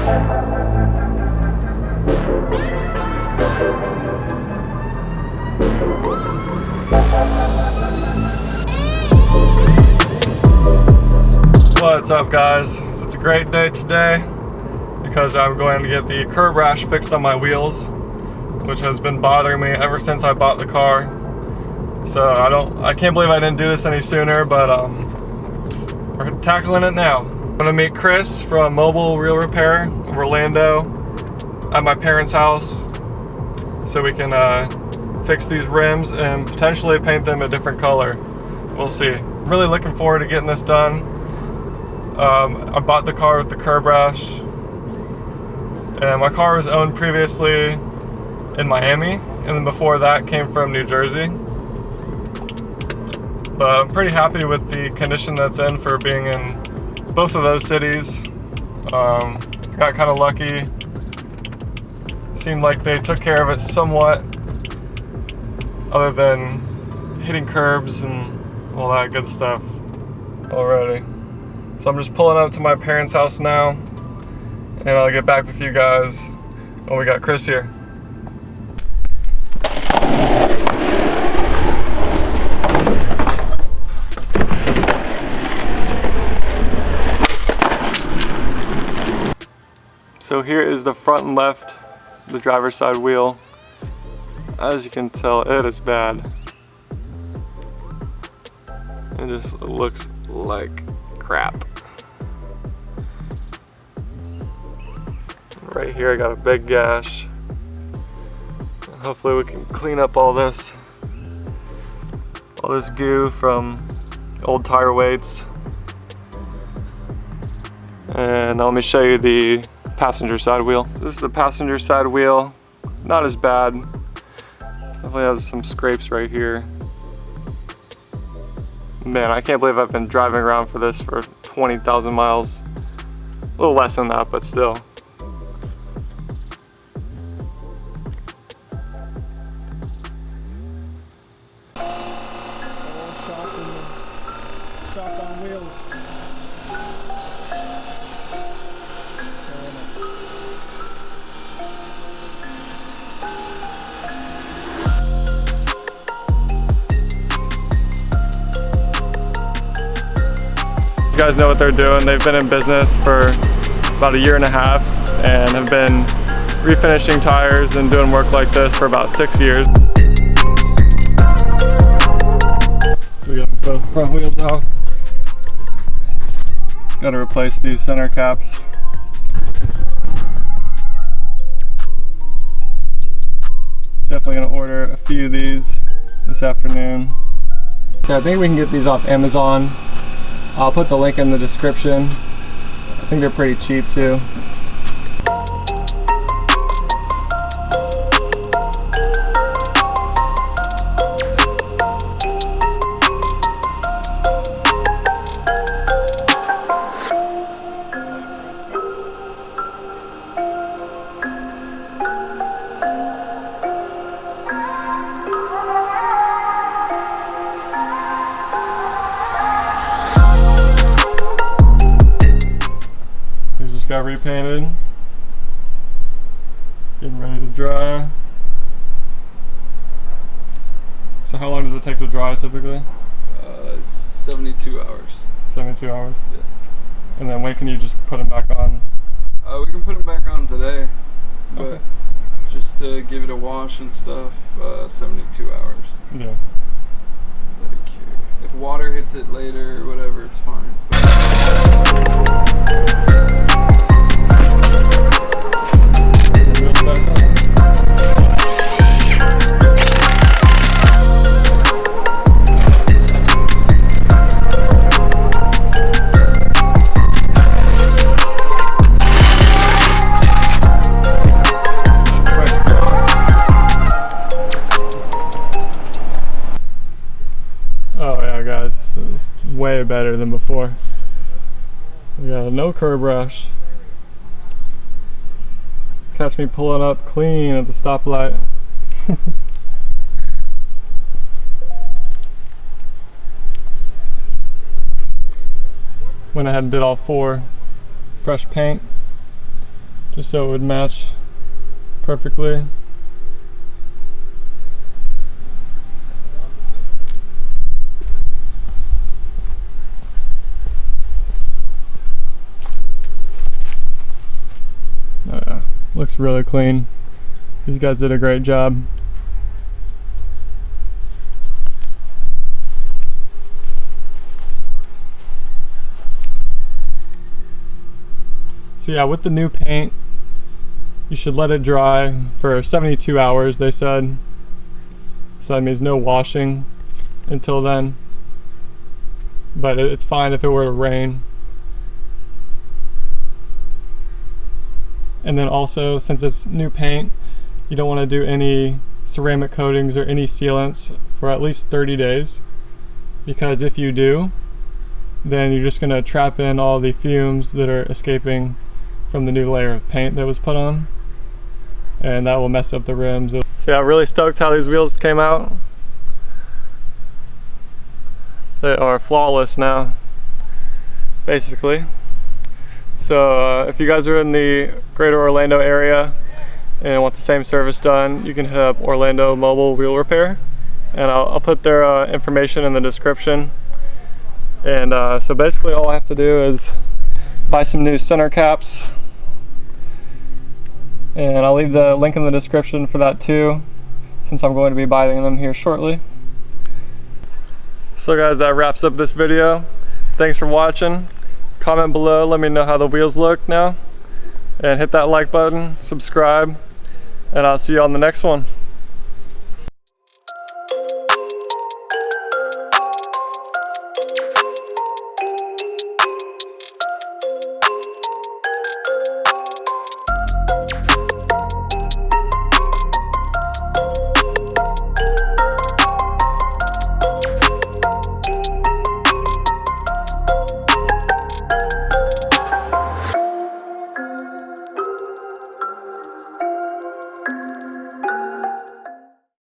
What's up, guys? It's a great day today because I'm going to get the curb rash fixed on my wheels, which has been bothering me ever since I bought the car. So I can't believe I didn't do this any sooner, but we're tackling it now. I'm gonna meet Chris from Mobile Wheel Repair of Orlando at my parents' house so we can fix these rims and potentially paint them a different color. We'll see. I'm really looking forward to getting this done. I bought the car with the curb rash, and my car was owned previously in Miami, and then before that came from New Jersey. But I'm pretty happy with the condition that's in for being in both of those cities. Got kind of lucky. Seemed like they took care of it somewhat, other than hitting curbs and all that good stuff already. So I'm just pulling up to my parents' house now, and I'll get back with you guys when we got Chris here. So here is the front and left, the driver's side wheel. As you can tell, it is bad. It just looks like crap. Right here I got a big gash. Hopefully we can clean up all this goo from old tire weights. And let me show you the passenger side wheel. This is the passenger side wheel. Not as bad. Definitely has some scrapes right here. Man, I can't believe I've been driving around for this for 20,000 miles. A little less than that, but still. Shop on wheels. You guys know what they're doing. They've been in business for about a year and a half and have been refinishing tires and doing work like this for about 6 years. So we got both front wheels off. Got to replace these center caps. Definitely gonna order a few of these this afternoon. So I think we can get these off Amazon. I'll put the link in the description. I think they're pretty cheap too. Got repainted, getting ready to dry. So how long does it take to dry typically? 72 hours. 72 hours? Yeah. And then when can you just put them back on? We can put them back on today, but okay. Just to give it a wash and stuff, 72 hours. Yeah. Let it cure. If water hits it later or whatever, it's fine. Oh yeah, guys, it's way better than before. We got no curb rash. Catch me pulling up clean at the stoplight. Went ahead and did all 4. Fresh paint. just so it would match perfectly. Oh yeah, looks really clean. These guys did a great job. So yeah, with the new paint, you should let it dry for 72 hours, they said. So that means no washing until then. But it's fine if it were to rain. And then also, since it's new paint, you don't want to do any ceramic coatings or any sealants for at least 30 days. Because if you do, then you're just going to trap in all the fumes that are escaping from the new layer of paint that was put on, and that will mess up the rims. So yeah, I'm really stoked how these wheels came out. They are flawless now, basically. So if you guys are in the greater Orlando area and want the same service done, you can hit up Orlando Mobilie Wheel Repair, and I'll put their information in the description. And so basically all I have to do is buy some new center caps, and I'll leave the link in the description for that too, since I'm going to be buying them here shortly. So guys, that wraps up this video. Thanks for watching. Comment below, let me know how the wheels look now, and hit that like button, subscribe, and I'll see you on the next one.